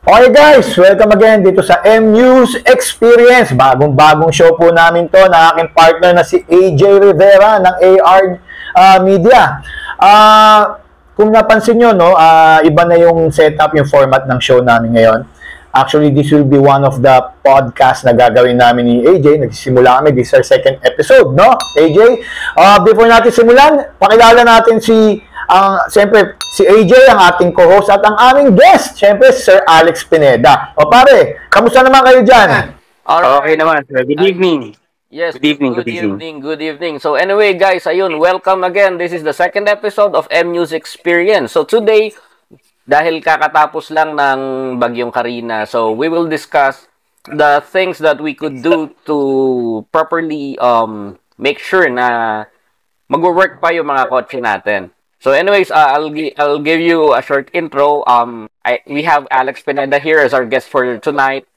Okay guys, welcome again dito sa M-News Experience. Bagong-bagong show po namin to na aking partner na si AJ Rivera ng AR Media. Kung napansin nyo, no, iba na yung setup, yung format ng show namin ngayon. Actually, this will be one of the podcast na gagawin namin ni AJ. Nagsisimula kami, this is our second episode, no? AJ, before natin simulan, pakilala natin siyempre, si AJ, ang ating co-host at ang aming guest, siyempre, Sir Alex Pineda. O pare, kamusta naman kayo dyan? Okay naman, sir. Good evening. Yes, Good evening. good evening. So anyway, guys, ayun, welcome again. This is the second episode of M-News Experience. So today, dahil kakatapos lang ng Bagyong Karina, so we will discuss the things that we could do to properly make sure na mag-work pa yung mga kotse natin. So anyways, I'll give you a short intro. We have Alex Pineda here as our guest for tonight.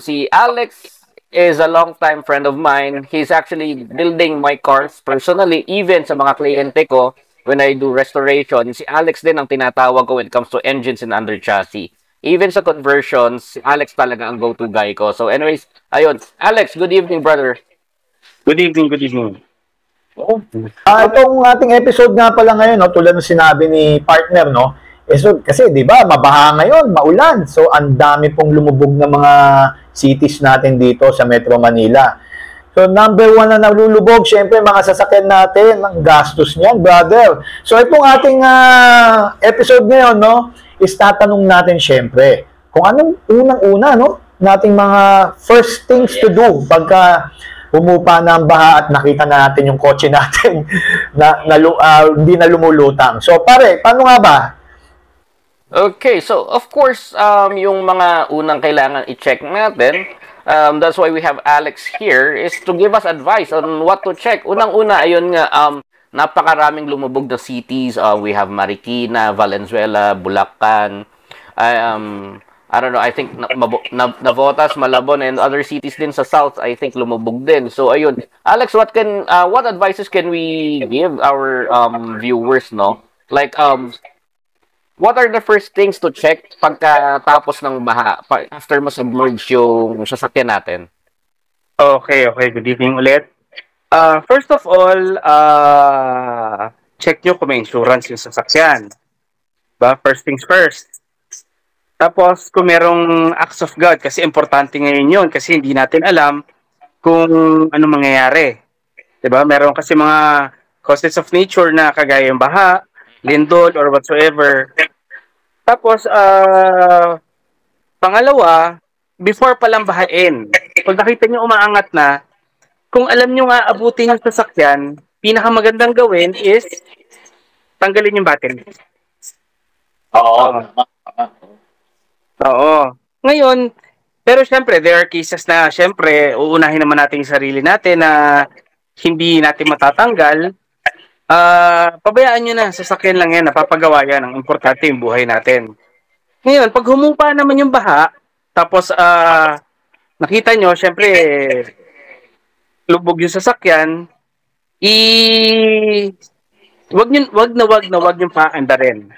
Si Alex is a long-time friend of mine. He's actually building my cars personally, even sa mga kliyente ko when I do restoration. Si Alex din ang tinatawag ko when it comes to engines and under chassis. Even sa conversions, si Alex talaga ang go-to guy ko. So anyways, ayun. Alex, good evening, brother. Good evening. Itong ating episode nga pala ngayon, no, tulad ng sinabi ni partner, no, so, kasi di ba mabaha ngayon, maulan. So ang dami pong lumubog ng mga cities natin dito sa Metro Manila. So number one na nalulubog, syempre mga sasakyan natin, ang gastos niyan, brother. So itong ating episode ngayon, no, is tatanong natin syempre kung anong unang-una, no, nating mga first things to do pagka humupa na ang baha at nakita na natin yung kotse natin na hindi na lumulutang. So pare, paano nga ba? Okay, so of course, yung mga unang kailangan i-check natin, that's why we have Alex here, is to give us advice on what to check. Unang-una, ayun nga, napakaraming lumubog na cities. We have Marikina, Valenzuela, Bulacan, I don't know, I think Navotas, Malabon, and other cities din sa south, I think lumubog din. So ayun, Alex, what advices can we give our viewers, no? Like what are the first things to check pagkatapos ng baha, after mo submerge yung sasakyan natin? Okay. Good evening ulit. First of all, check nyo kung may insurance yung sasakyan. First things first. Tapos, kung merong acts of God, kasi importante ngayon yun, kasi hindi natin alam kung ano mangyayari. Diba? Meron kasi mga causes of nature na kagaya yung baha, lindol, or whatsoever. Tapos, pangalawa, before palang bahain, pag nakita nyo umaangat na, kung alam nyo nga abutin yung sasakyan, pinakamagandang gawin is tanggalin yung battery. Oo. Ngayon, pero syempre, there are cases na syempre, uunahin naman natin yung sarili natin na hindi natin matatanggal. Pabayaan nyo na, sasakyan lang yan, napapagawa yan. Ang importante yung buhay natin. Ngayon, pag humupa naman yung baha, tapos nakita nyo, syempre, lubog yung sasakyan, wag nyo paandarin.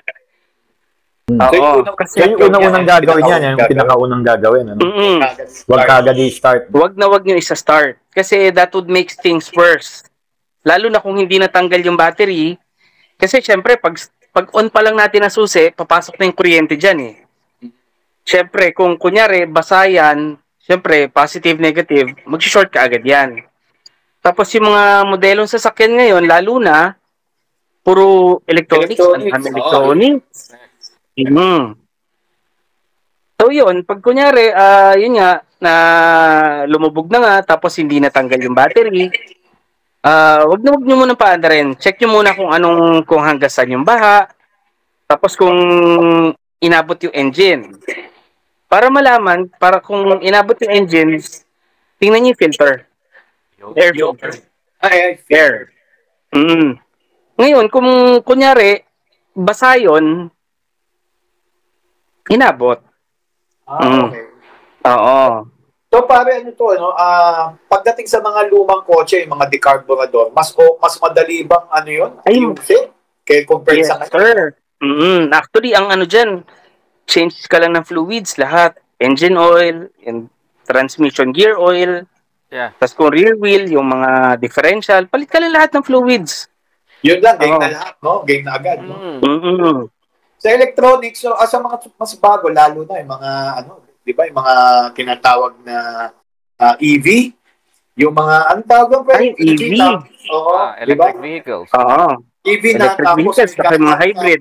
Oo. Kasi yung unang-unang gagawin yan, yung pinakaunang gagawin. Ano? Huwag kagad i-start. Wag nyo isa-start. Kasi that would make things worse. Lalo na kung hindi natanggal yung battery. Kasi syempre, pag on pa lang natin ang susi, papasok na yung kuryente dyan eh. Syempre, kung kunyari, basa yan, syempre, positive, negative, mag-short ka agad yan. Tapos yung mga modelong sasakyan ngayon, lalo na, puro electronics. So yun, pag kunyari, yun nga, na lumubog na nga, tapos hindi natanggal yung battery, wag nyo muna paandarin. Check nyo muna kung hanggang saan yung baha, tapos kung inabot yung engine. Para malaman, para kung inabot yung engine, tingnan nyo yung filter. Air filter. Air. Ngayon, kung kunyari, basa yun, inabot. Okay. Oo. So pare, ano to, no? Pagdating sa mga lumang kotse, yung mga decarburador, mas madali bang yun? Ay, yung fit? Kaya compare sa sir. Actually, ang ano dyan, change ka lang ng fluids, lahat. Engine oil, and transmission gear oil, Yeah. tapos kung rear wheel, yung mga differential, palit ka lang lahat ng fluids. Yun lang, game Oo. na lahat, no? Game na agad, no? Mm-mm. Sa electronics, so, sa mga mas bago, lalo na yung mga, di ba, yung mga tinatawag na EV, yung mga, anong tawag doon? Ay, EV. Oo, di ba? Electric vehicles. Oo. EV na Electric tapos vehicles, saka yung mga hybrid.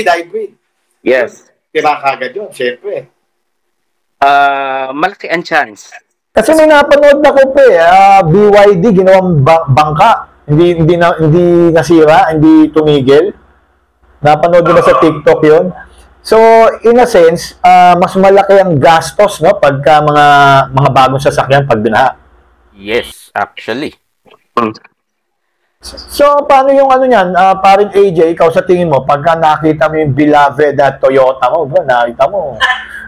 Hybrid. Yes. Tira kagad yun, syempre. Malaki ang chance. Kasi may napanood na ko BYD ginawang bangka. Hindi nasira, hindi tumigil. Napanood nila sa TikTok 'yon. So, in a sense, mas malaki ang gastos, no, pagka mga bagong sasakyan pag binaha. Yes, actually. So, paano yung niyan? Paring AJ, ikaw sa tingin mo, pagka nakita mo yung beloved at Toyota mo, nakita mo,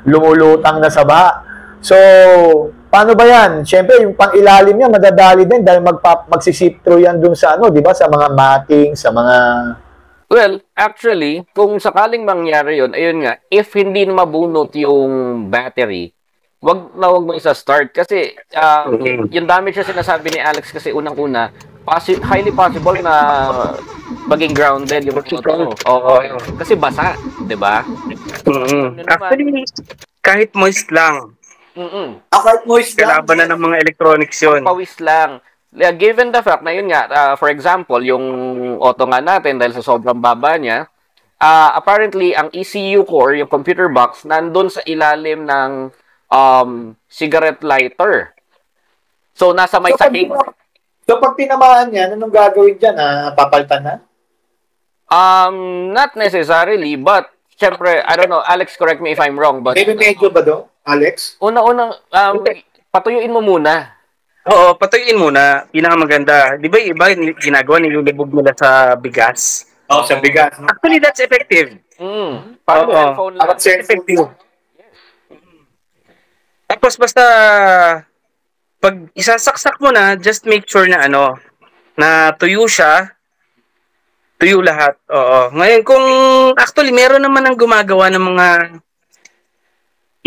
lumulutang na sa baha. So, paano ba yan? Siyempre, yung pang-ilalim niya, madadali din dahil magsisip through yan dun sa di ba, sa mga matting, sa mga... Well, actually, kung sakaling mangyari yun, ayun nga, if hindi na mabunot yung battery, wag mo isa-start. Kasi, yung damage na sinasabi ni Alex kasi unang-una, highly possible na maging grounded yung motor. Oo, kasi basa, di ba? Actually, kahit moist lang. Kahit moist lang. Kalaban na ng mga electronics yun. Pawis lang. Given the fact na yun nga, for example, yung auto nga natin, dahil sa sobrang baba niya, apparently, ang ECU core, yung computer box, nandun sa ilalim ng cigarette lighter. So, nasa may sahig. So, pag tinamaan yan, anong gagawin dyan? Papalitan na? Not necessarily, but syempre, I don't know, Alex, correct me if I'm wrong, but May medyo ba do, Alex? unang-unang, patuyuin mo muna. Oo, patuyuin muna. Pinakamaganda. Di ba yung iba ginagawa, nilulubog nila sa bigas? Oo, sa bigas. No? Actually, that's effective. Parang Oo. cellphone lang. Effective. Tapos basta pag isasaksak mo na, just make sure na na tuyo siya. Tuyo lahat. Oo. Ngayon, kung actually meron naman ang gumagawa ng mga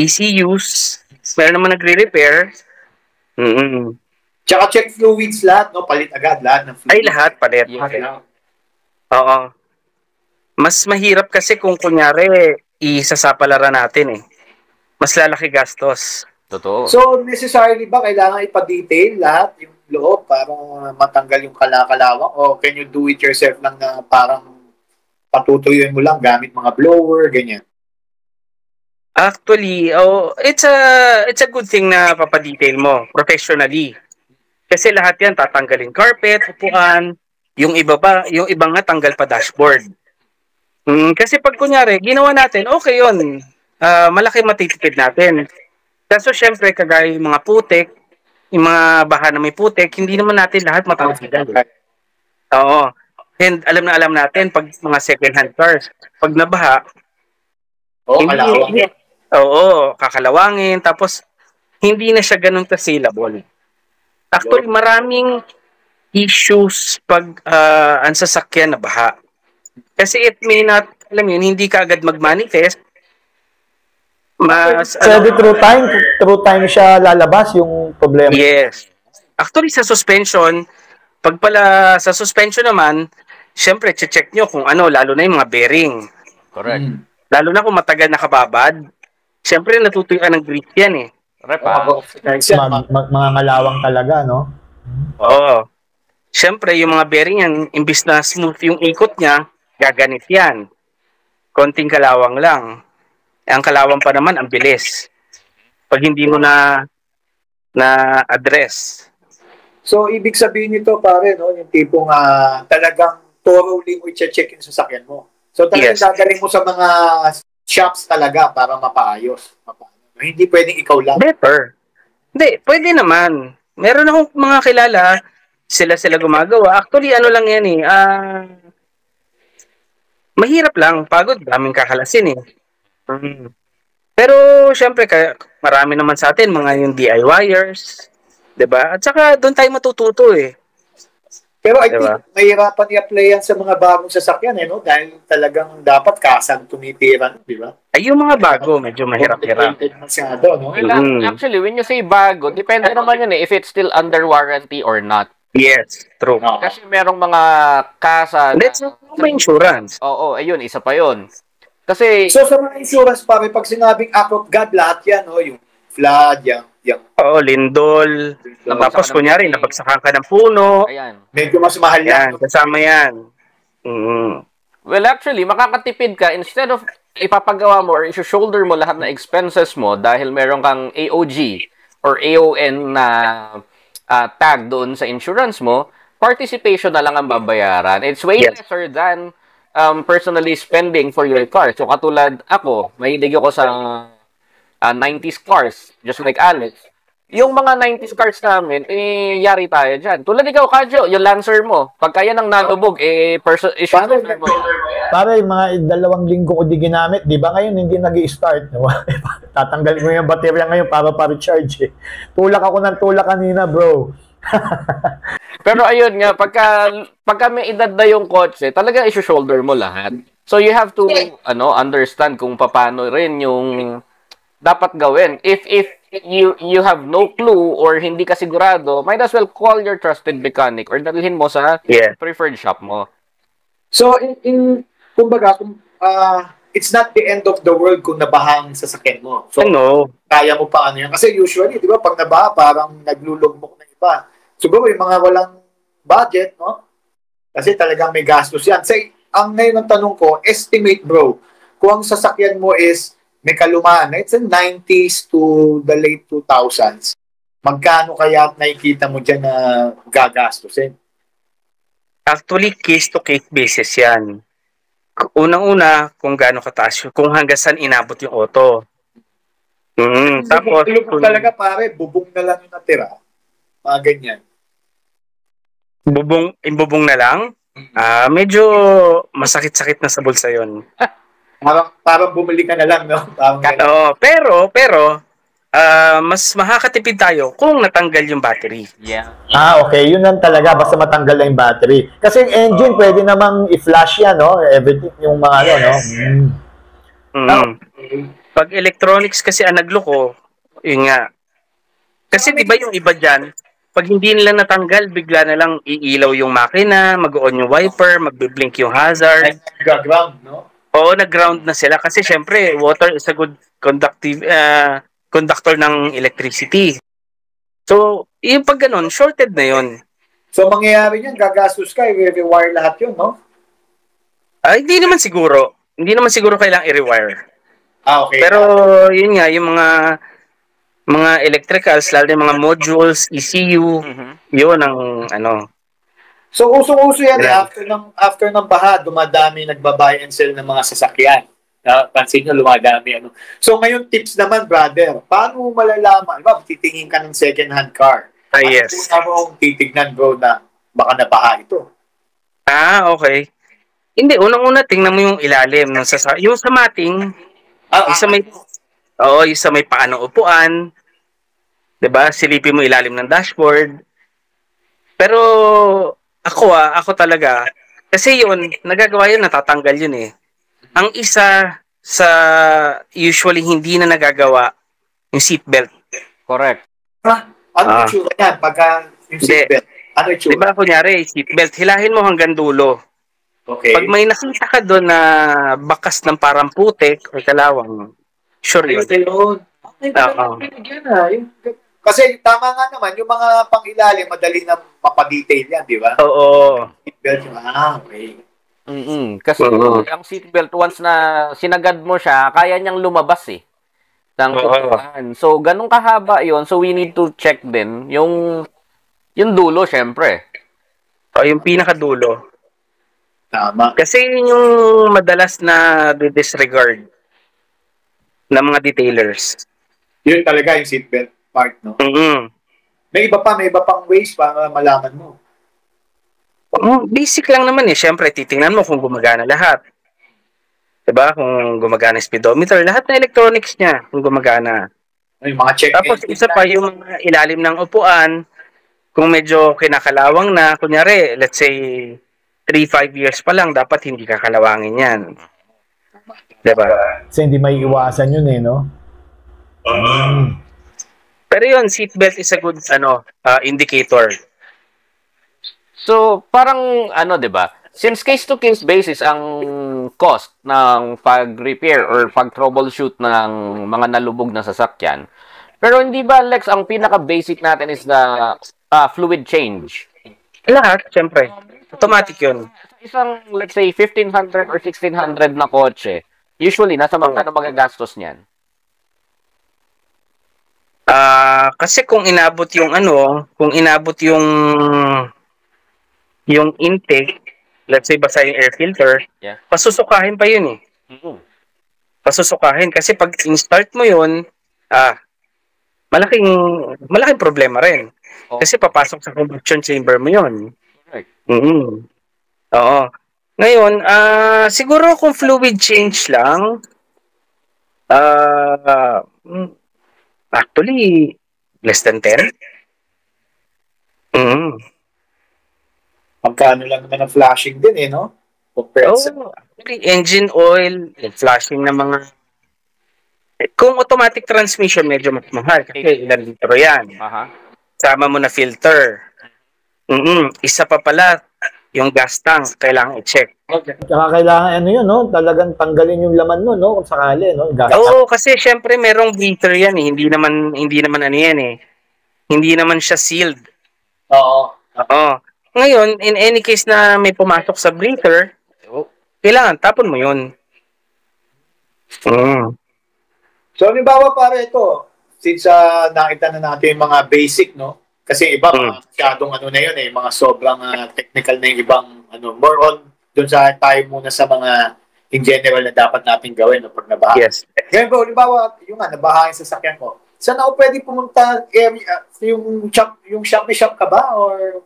ECUs, meron naman nagre-repair. Tsaka check fluids lahat, no? Palit agad lahat ng fluids. Ay, lahat palit. Yeah. Oo. Mas mahirap kasi kung kunyari isasapalaran natin mas lalaki gastos. Totoo. So, necessarily ba kailangan ipa-detail lahat yung loob para matanggal yung kalakalawang? O can you do it yourself lang na parang patutuyuin mo lang gamit mga blower, ganyan? Actually, it's a good thing na papadetail mo professionally. Kasi lahat yan tatanggalin carpet, upuan, yung iba nga tanggal pa dashboard. Kasi pag kunyari, ginawa natin, okay yun. Malaki matitipid natin. Kaso syempre, kagaya yung mga putik, yung mga baha na may putik, hindi naman natin lahat matanggal. Oo. And alam natin, pag mga second-hand cars, pag nabaha, kakalawangin, tapos hindi na siya ganun ka-saleable. Actually, maraming issues pag ang sasakyan na baha. Kasi it may not, hindi ka agad mag-manifest. Pwede through time siya lalabas yung problema. Yes. Actually, sa suspension, pag pala sa suspension naman, syempre, check nyo kung lalo na yung mga bearing. Correct. Lalo na kung matagal nakababad, syempre natutuyuan ng grip yan Mga ngalawang talaga, no? Oo. Syempre, yung mga bearing yan, imbis na smooth yung ikot niya, gaganit yan. Konting kalawang lang. Ang kalawang pa naman, ang bilis. Pag hindi mo na address. So, ibig sabihin nito, pare, no? Yung tipong talagang thoroughly mo i-check yung sasakyan mo. So, talagang dadalhin mo sa mga shops talaga para mapaayos. Hindi pwedeng ikaw lang. Better. Hindi, pwede naman. Meron akong mga kilala, sila gumagawa. Actually, lang yan mahirap lang, pagod, daming kakalasin Pero, syempre, marami naman sa atin, mga yung DIYers, diba? At saka, doon tayo matututo Pero I Diba? think mahirapan i-apply yan sa mga bagong sasakyan, no? Dahil talagang dapat kasang tumitira, di ba? Ay, yung mga bago, medyo mahirap-hirap. Complicated masyado, no? Well, Mhm. actually, when you say bago, depende naman yun if it's still under warranty or not. Yes, true. Oo. Kasi merong mga kasa na... Let's may insurance. Oo, ayun, isa pa yun. Kasi, So sa mga insurance, pare, pag sinabing act of God, lahat yan, no? Yung flood, yung Oo, lindol. Tapos, kunyari, napagsakan ka ng puno. ayan. medyo mas mahal Yan, yan. kasama yan. Mm. Well, actually, makakatipid ka instead of ipapagawa mo or i-shoulder mo lahat ng expenses mo dahil meron kang AOG or AON na tag doon sa insurance mo, participation na lang ang babayaran. It's way Yes. lesser than personally spending for your car. So, katulad ako, mahilig ako sa 90s cars, just like Alex. Yung mga 90s cars namin, yari tayo dyan. Tulad ikaw, Kadyo, yung Lancer mo. Pagka yan ang nanubog, shoulder mo. Pare, mga 2 linggo ko di ginamit. Di ba ngayon hindi nag-i-start? No? Tatanggalin ko yung baterya ngayon para pa-recharge. Tulak ako ng tulak kanina, bro. Pero ayun nga, pagka may edad na yung kotse, talaga i-shoulder mo lahat. So you have to understand kung paano rin yung dapat gawin. If you have no clue or hindi ka sigurado, might as well call your trusted mechanic or dalhin mo sa preferred shop mo. So, kumbaga, it's not the end of the world kung nabahang sasakyan mo. So, kaya mo pa ano yan. Kasi usually, di ba, pag nabaha, parang naglulugbok ng iba. Siguro, yung mga walang budget, no? Kasi talagang may gastos yan. Say, ang ngayon ang tanong ko, estimate, bro, kung ang sasakyan mo is may kalumaan, it's in 90s to the late 2000s, magkano kaya nakikita mo dyan na gagastusin? Actually, case-to-case basis yan. Unang-una, kung gaano kataas, kung hanggang saan inabot yung auto. Tapos, Lubog talaga, pare, bubong na lang yung natira. Mga ganyan. Bubong na lang? Medyo masakit-sakit na sa bulsa yun. Parang bumili ka na lang, no? Pero, mas makakatipid tayo kung natanggal yung battery. Yeah. Okay. Yun lang talaga. Basta matanggal lang yung battery. Kasi yung engine, pwede namang i-flash yan, no? Everything, yung mga Pag electronics kasi ang nagloko, yun nga. Kasi di ba yung iba dyan, pag hindi nila natanggal, bigla na lang iilaw yung makina, mag-on yung wiper, magbiblink yung hazard. Nag-ground, no? Oo, nag-ground na sila kasi syempre, water is a good conductor ng electricity. So, yung pag ganun, shorted na yun. So, mangyayari yan, gagastos ka, i-rewire lahat yun, no? Hindi naman siguro. Hindi naman siguro kailangang i-rewire. Okay. Pero, yun nga, yung mga electricals, lalo yung mga modules, ECU, yun ang So, usong-uso yan, after ng baha, dumadami nagbabuy and sell ng mga sasakyan. Pansin nyo, lumadami. So, ngayon, tips naman, brother. Paano mo malalaman? Diba, titingin ka ng second-hand car. Yes. Ano mong titignan, bro, na baka nabaha ito? Okay. Hindi, unang-una, tingnan mo yung ilalim. Yung sa mating, yung sa may paanong upuan, diba? Silipin mo ilalim ng dashboard. Pero, ako talaga, kasi yun, nagagawa yun, natatanggal yun eh. Ang isa sa usually hindi na nagagawa, yung seatbelt. Correct. Ano yung tsura yan? Pagka yung seatbelt, ano yung tsura? Diba, kunyari, seatbelt, hilahin mo hanggang dulo. Okay. Pag may nakita ka doon na bakas ng parang putik o kalawang, sure yun. Kasi tama nga naman, yung mga pang-ilalim, madali na mapadetail yan, di ba? Oo. Seatbelt, okay. Kasi ang seatbelt, once na sinagad mo siya, kaya niyang lumabas eh. So, ganun kahaba yon. So, we need to check din yung dulo, syempre. Yung pinakadulo. Tama. Kasi yun yung madalas na disregard ng mga detailers. Yun talaga yung seatbelt part, no? May iba pang ways para malaman mo. Basic lang naman eh. Siyempre, titingnan mo kung gumagana lahat. Diba? Kung gumagana speedometer, lahat na electronics niya, kung gumagana. Yung mga check. Tapos, isa pa yung mga ilalim ng upuan, Kung medyo kinakalawang na, kunyari, let's say, 3-5 years pa lang, dapat hindi kakalawangin yan. Diba? Kasi hindi may iwasan yun eh, no? Pero yun, seatbelt is a good indicator. So, parang, 'di ba? Since case-to-case basis ang cost ng pag-repair or pag-troubleshoot ng mga nalubog na sasakyan. Pero hindi ba, Lex, ang pinaka-basic natin is the fluid change? Lahat, syempre. Automatic yun. Isang, let's say, 1,500 or 1,600 na kotse, usually, nasa magkano magagastos niyan? Kasi kung inabot yung intake, let's say basta yung air filter, Yeah. pasusukahin pa yun eh. Mm-hmm. Pasusukahin kasi pag in-start mo yun, malaking problema rin. Oh. Kasi papasok sa combustion chamber mo yun. Correct. Oo. Ngayon, siguro kung fluid change lang, actually, less than 10. Magkano lang naman ang flashing din eh, no? Compared sa... Engine oil, flashing na mga... Kung automatic transmission, medyo mas mahal. Kasi ilan litro yan. Sama mo na filter. Isa pa pala, yung gas tank, kailangan i-check. Tsaka kailangan no? Talagang tanggalin yung laman mo, no? Kung sakali, no? Oo, kasi syempre merong breather yan eh. Hindi naman ano yan eh. Hindi naman siya sealed. Oo. Ngayon, in any case na may pumasok sa breather, kailangan tapon mo yun. So, halimbawa para ito, since nakita na natin yung mga basic, no? Kasi iba, masyadong na yun eh, mga sobrang technical na yung ibang, more on, dun sa tayo muna sa mga in general na dapat natin gawin no, pag nabaha. Yes. Ngayon bro, halimbawa, yung nabaha yung sasakyan ko, saan ako pwede pumunta, yung shop ka ba? Or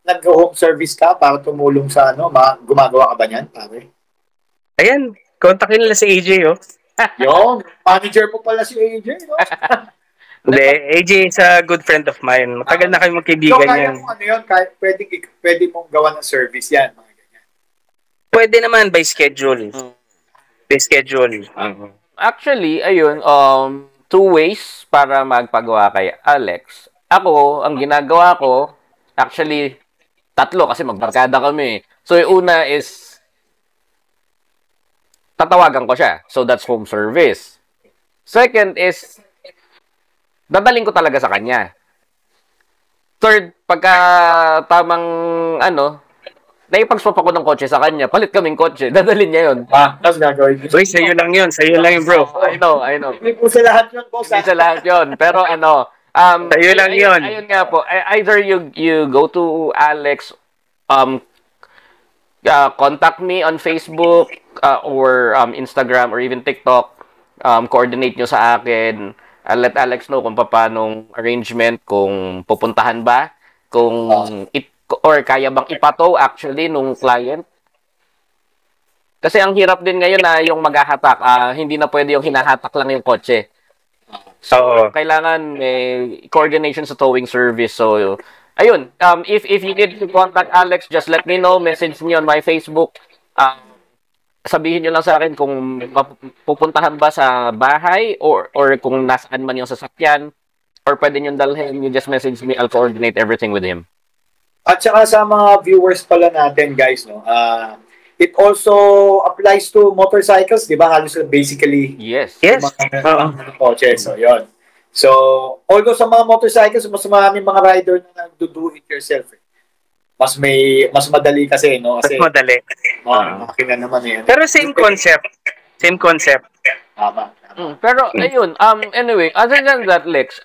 nag-home service ka para tumulong sa gumagawa ka ba niyan, pare? Ayan, kontakin nila si AJ, oh. Yung manager mo pala si AJ, no? Hindi, AJ is a good friend of mine. Matagal na kayo magkaibigan yan. So, kaya mo kahit pwede mong gawa ng service yan, mga ganyan. Pwede naman by schedule. By schedule. Actually, ayun, two ways para magpagawa kay Alex. Ako, ang ginagawa ko, actually, 3 kasi magbarkada kami. So, yung una is, tatawagan ko siya. So, that's home service. Second is, dadaling ko talaga sa kanya. Third, pagka tamang, naipag-swap ako ng kotse sa kanya, palit kaming kotse, dadalhin niya yun. Tapos gagawin. Uy, sa'yo lang yun. Sa'yo lang yun, bro. I know. Hindi po sa lahat yun, boss. Hindi sa lahat yun. Pero sa'yo lang yun. Ayun nga po. Either you go to Alex, contact me on Facebook, or Instagram, or even TikTok. Coordinate nyo sa akin. I'll let Alex know kung paanong arrangement, kung pupuntahan ba, or kaya bang ipato actually nung client. Kasi ang hirap din ngayon na yung maghahatak, hindi na pwede yung hinahatak lang yung kotse. So, kailangan may coordination sa towing service. So, ayun, if you need to contact Alex, just let me know, message me on my Facebook. Sabihin nyo lang sa akin kung pupuntahan ba sa bahay or kung nasaan man yung sasakyan, or pwede nyo dalhin, you just message me, I'll coordinate everything with him. At saka sa mga viewers pala natin, guys, no, it also applies to motorcycles, di ba? Halos basically, Yes. mga kotse. So, yun. So, although sa mga motorcycles, mas maraming mga rider na do it yourself. Mas madali kasi, no? Kasi, mas madali. makina naman eh. Pero same concept. Same concept. Tama. Pero ayun, anyway, other than that, Lex,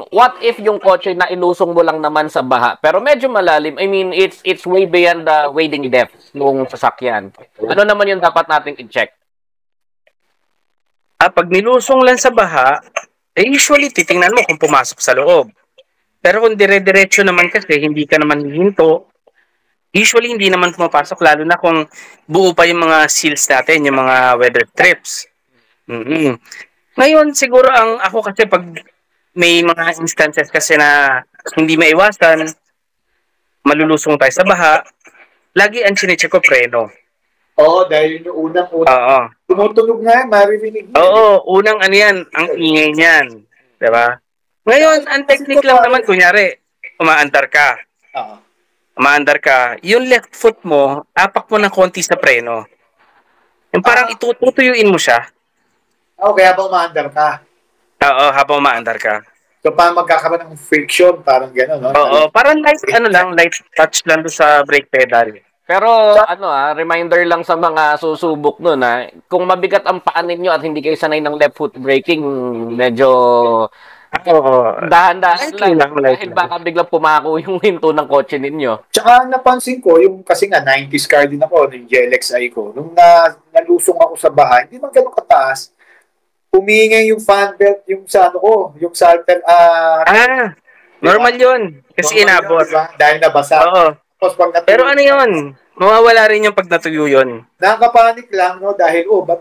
what if yung kotse na ilusong mo lang naman sa baha, pero medyo malalim? I mean, it's way beyond the wading depth nung sasakyan. Ano naman yung dapat nating i-check? Pag nilusong lang sa baha, usually titingnan mo kung pumasok sa loob. Pero kung dire-diretso naman kasi, hindi ka naman hihinto, usually hindi naman pumapasok, lalo na kung buo pa yung mga seals natin, yung mga weather strips. Ngayon, siguro ako kasi pag may mga instances kasi na hindi maiwasan, malulusong tayo sa baha, lagi ang chinecheck ko preno. Oo, dahil yung unang-unang Oo. tumutunog nga yan, maririnig mo. Oo, unang ano yan, ang ingay niyan. Diba? Ngayon, ang technique lang naman, kunyari, umaandar ka. Oo. Umaandar ka, yung left foot mo, apak mo ng konti sa preno. Yung parang itutuyuin mo siya. Okay, habang umaandar ka. Oo, habang umaandar ka. So, parang magkakaroon ng friction, parang gano'n, no? Oo, parang light, light touch lang doon sa brake pedal. Pero reminder lang sa mga susubok nun kung mabigat ang paa ninyo at hindi kayo sanay ng left foot braking, medyo Oo. dahan-dahan Light lang. light Dahil baka biglang pumako yung hinto ng kotse ninyo. Tsaka napansin ko, yung kasi nga 90s car din ako, yung GLXI ko, nung nalusong ako sa bahay, hindi man ganun kataas, umingay yung fan belt, yung sa ano ko, yung sa Normal yun. Kasi inabot. Diba? Dahil nabasa. Oo. Tapos pag natuloy, Pero ano yun? Mawawala rin yung pag natuyo yun. nakakapanik lang, no? Dahil, ba't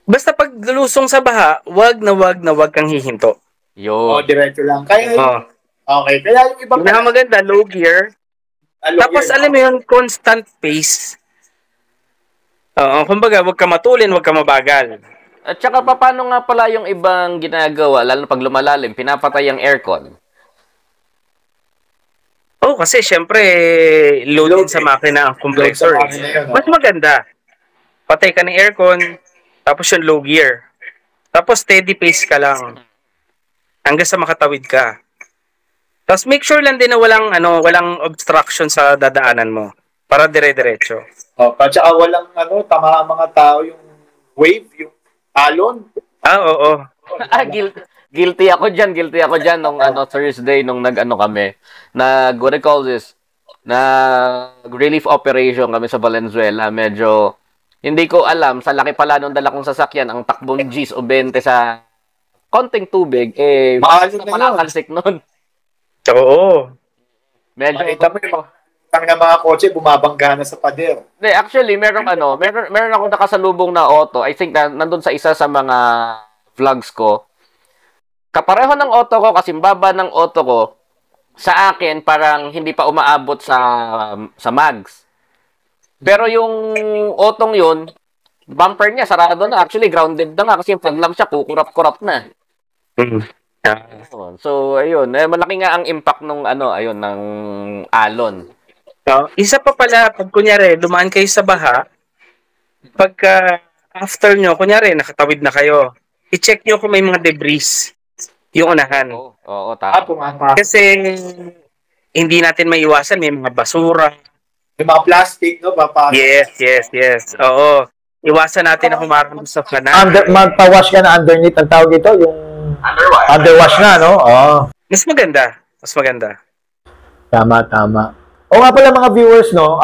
Basta pag lulusong sa baha, wag na wag kang hihinto. Yun. diretso lang. Kaya, okay. Kaya yung ibang Maganda, low gear. Tapos alam mo yun, constant pace. Oo, kumbaga, wag ka matulin, wag ka mabagal. At saka paano nga pala yung ibang ginagawa, lalo pag lumalalim, pinapatay ang aircon? Oh, kasi syempre, load din sa makina ang compressor. Mas maganda. Patay ka ng aircon, tapos yung low gear. Tapos steady pace ka lang. Hanggang sa makatawid ka. Tapos make sure lang din na walang obstruction sa dadaanan mo. Para dire-diretso. At saka walang tama ang mga tao yung wave, yung alon. Oo. Guilty ako dyan nung Thursday nung kami. What do you call this? Relief operation kami sa Valenzuela. Medyo hindi ko alam, sa laki pala nung dala kong sasakyan, ang takbong G's o 20 sa konting tubig, Maalon na yun. Kalsik nun. Oo. Medyo Makita mo yung mga kotse bumabangga na sa pader. Actually, meron ako nakasalubong na auto. I think nandun sa isa sa mga vlogs ko. Kapareho ng auto ko, kasi baba ng auto ko, sa akin, parang hindi pa umaabot sa mags. Pero yung otong yun, bumper niya, sarado na. Actually, grounded na nga kasi yung paglam siya, kukurap-kurap na. So, ayun. Malaki nga ang impact ng ng alon. Isa pa pala, pag kunyari, dumaan kayo sa baha, pagka after nyo, kunyari, nakatawid na kayo, i-check nyo kung may mga debris yung unahan. Oo, tama. Kasi hindi natin maiwasan, may mga basura. May mga plastic, no? Yes. Oo. Iwasan natin na humarap sa kanan. Magpa-wash ka na underneath, ang tawag ito, yung underwash na, no? Mas maganda. Tama. O nga pala mga viewers, no,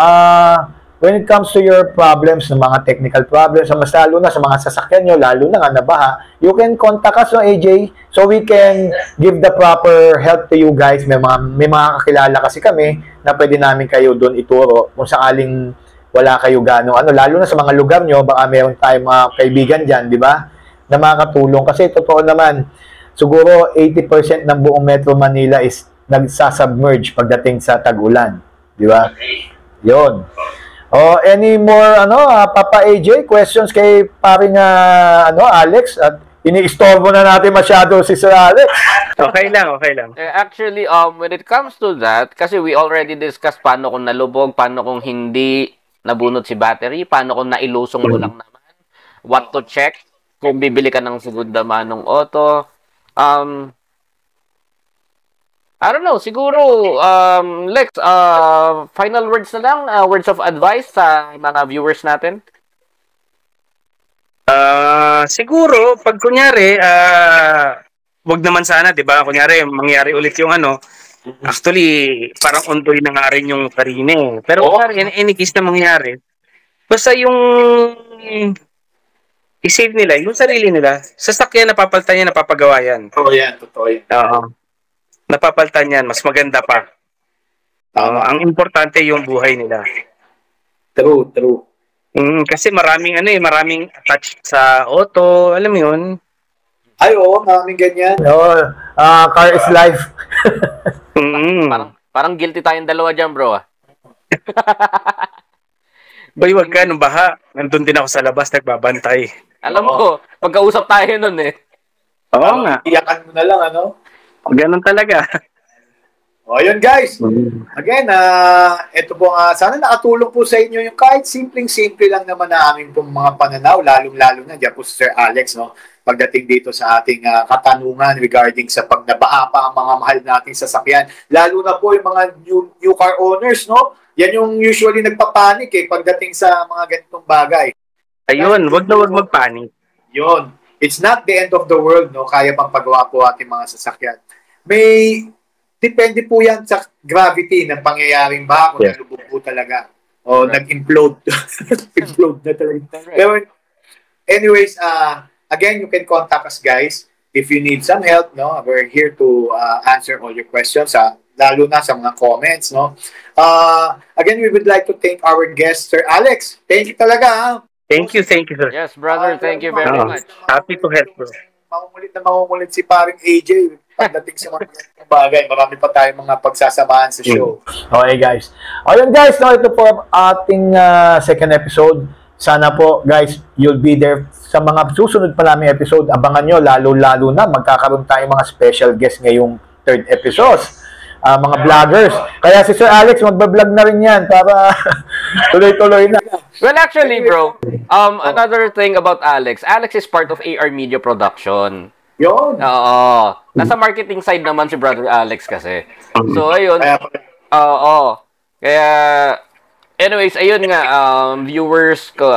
when it comes to your problems, ng mga technical problems, mas lalo na sa mga sasakyan nyo, lalo na nga nabaha, you can contact us, no, AJ, so we can give the proper help to you guys. May mga kakilala kasi kami na pwede namin kayo doon ituro kung sakaling wala kayo lalo na sa mga lugar nyo, baka meron tayong mga kaibigan dyan, di ba, na makakatulong. Kasi totoo naman, siguro 80% ng buong Metro Manila is nagsasubmerge pagdating sa tag-ulan. Di ba? Yun. Any more, Papa AJ, questions kay paring, Alex? At ini-istorbo na natin masyado si Sir Alex. Okay lang. Actually, when it comes to that, kasi we already discussed paano kung nalubog, paano kung hindi nabunot si battery, paano kung nailusong mo lang naman, what to check, kung bibili ka ng segunda manong auto. I don't know, siguro, Lex, final words na lang, words of advice sa mga viewers natin? Siguro, pag kunyari, wag naman sana, di ba? Kunyari, mangyari ulit yung actually, parang undoy na nga rin yung karine. Pero kunyari, in any case na mangyari, basta yung i-save nila, yung sarili nila, sasakyan, napapalitan yan, napapagawa yan. Totoo yan. Oo. Napapalitan yan, mas maganda pa. Ang importante yung buhay nila. True. Kasi maraming attached sa auto, alam mo yun. Ay, oo, maraming ganyan. Oo, car is life. Parang guilty tayong dalawa dyan, bro. Boy, wag ka, nung baha. Nandun din ako sa labas, nagbabantay. Alam mo, pagkausap tayo nun eh. Oo nga. Iyakan mo na lang, ano? Ganun talaga. O, yun guys. Again, ito po sana nakatulong po sa inyo yung kahit simpleng-simple lang naman na aming pong mga pananaw, lalong-lalo na dyan po si Sir Alex, no? Pagdating dito sa ating katanungan regarding sa pag nabaha pa ang mga mahal nating sasakyan. Lalo na po yung mga new car owners, no? Yan yung usually nagpapanik pagdating sa mga ganitong bagay. Ayun, wag na wag magpanik. Yun. It's not the end of the world, no? Kaya pang pagawa po ating mga sasakyan. May depende po yan sa gravity ng pangyayaring baha kung nalubog po talaga. O nag-implode. Implode na talaga. Pero anyways, again, you can contact us, guys. If you need some help, no, we're here to answer all your questions, lalo na sa mga comments, no. Again, we would like to thank our guest, Sir Alex. Thank you talaga. Thank you, sir. Yes, brother, thank you very much. Happy to help, bro. Makungulit si paring AJ pagdating sa mga bagay. Marami pa tayong mga pagsasamahan sa show. Okay, guys. Ayun, guys, no, ito po ating second episode. Sana po, guys, you'll be there sa mga susunod pa namin episode. Abangan nyo, lalo-lalo na magkakaroon tayong mga special guest ngayong third episode. Mga vloggers. Kaya si Sir Alex, magbablog na rin yan para tuloy-tuloy na. Well, actually, bro, another thing about Alex is part of AR Media Production. Yun. Oo. Nasa marketing side naman si Brother Alex kasi. So, ayun. Oo. Kaya, anyways, ayun nga, viewers ko,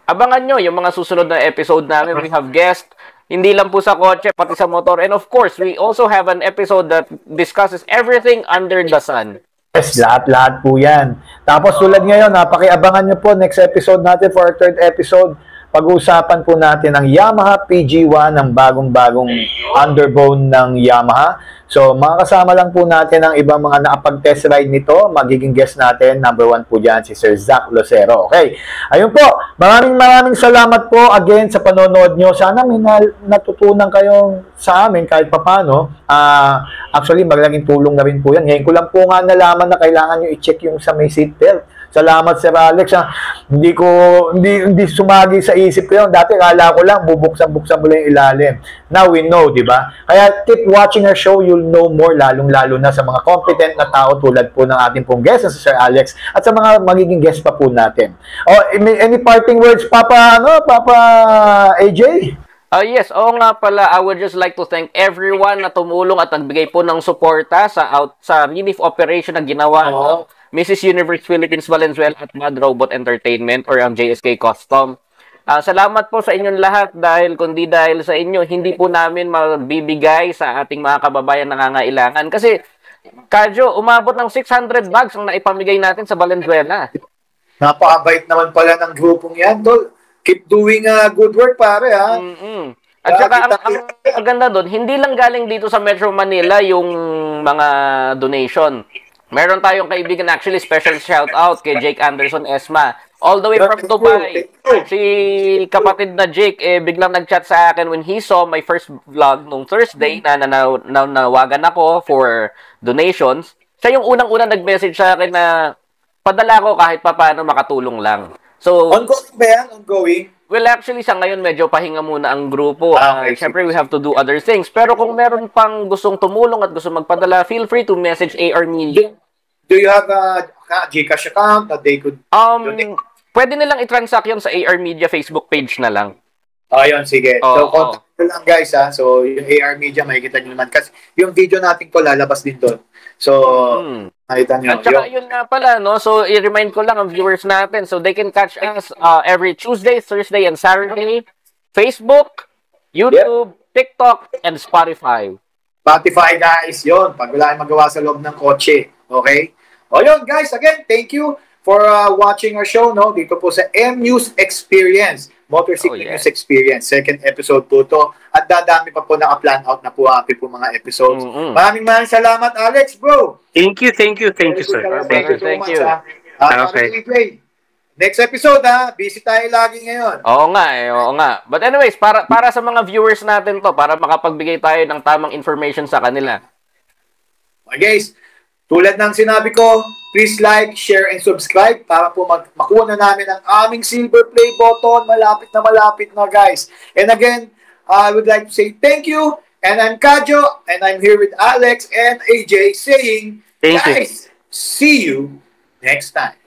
abangan nyo yung mga susunod na episode namin. We have guests, hindi lang po sa kotse, pati sa motor. And of course, we also have an episode that discusses everything under the sun. Yes, lahat-lahat po yan. Tapos tulad ngayon, pakiabangan nyo po next episode natin for our third episode. Pag-uusapan po natin ang Yamaha PG1, ang bagong-bagong underbone ng Yamaha. So, makakasama lang po natin ang ibang mga nakapag-test ride nito. Magiging guest natin, number 1 po dyan, si Sir Zach Lucero. Okay, ayun po. Maraming salamat po again sa panonood nyo. Sana may natutunan kayo sa amin kahit papano. Actually, malaking tulong na rin po yan. Ngayon ko lang po nga nalaman na kailangan nyo i-check yung sa may seatbelt. Salamat, Sir Alex. Hindi sumagi sa isip ko yun. Dati kala ko lang, bubuksan-buksan mo lang yung ilalim. Now we know, di ba? Kaya keep watching our show, you'll know more, lalong-lalo na sa mga competent na tao tulad po ng ating pong guest na si Sir Alex at sa mga magiging guest pa po natin. Any parting words, Papa AJ? Yes, oo nga pala, I would just like to thank everyone na tumulong at nagbigay po ng suporta sa relief operation na ginawa ng Mrs. Universe Philippines Valenzuela at Mad Robot Entertainment or ang JSK Custom. Salamat po sa inyong lahat dahil kundi dahil sa inyo, hindi po namin mabibigay sa ating mga kababayan na nangangailangan. Kasi, Kadyo, umabot ng 600 bags ang naipamigay natin sa Valenzuela. Napakabait naman pala ng grupong yan, Tol. Keep doing good work, pare, ha? At saka, ang ganda doon, hindi lang galing dito sa Metro Manila yung mga donation. Meron tayong kaibigan, actually, special shout out kay Jake Anderson Esma. All the way from Dubai. Si kapatid na Jake, biglang nag-chat sa akin when he saw my first vlog nung Thursday na nawagan ako for donations. Siya yung unang-unang nag-message sa akin na padala ko kahit paano makatulong lang. So, ongoing ba yan? Ongoing? Well, actually, sa ngayon, medyo pahinga muna ang grupo. Siyempre, we have to do other things. Pero kung meron pang gustong tumulong at gusto magpadala, feel free to message AR Media. Do you have a Gcash account that they could donate? Pwede nilang i-transact yun sa AR Media Facebook page na lang. Ayun, sige. So, contact nyo lang, guys, ha? So, yung AR Media, makikita nyo naman. Kasi yung video natin ko, lalabas din doon. So, nakita nyo. At saka yun nga pala, no? So, i-remind ko lang ang viewers natin. So, they can catch us every Tuesday, Thursday, and Saturday. Facebook, YouTube, TikTok, and Spotify. Spotify, guys. Yun. Pag wala kayong magawa sa loob ng kotse. Okay? O yun, guys. Again, thank you for watching our show, no? Dito po sa M-News Experience. Motorcycle News Experience. Second episode po to. At dadami pa po naka-plan out na po po mga episodes. Maraming salamat, Alex, bro. Thank you, sir. Thank you. Okay. Next episode ha, busy tayo lagi ngayon. Oo nga oo nga. But anyways, para sa mga viewers natin to, para makapagbigay tayo ng tamang information sa kanila. Okay guys, tulad ng sinabi ko, please like, share, and subscribe para po makuha na namin ang aming silver play button. Malapit na guys. And again, I would like to say thank you. And I'm Kadjo, and I'm here with Alex and AJ saying, Thank you. guys, see you next time.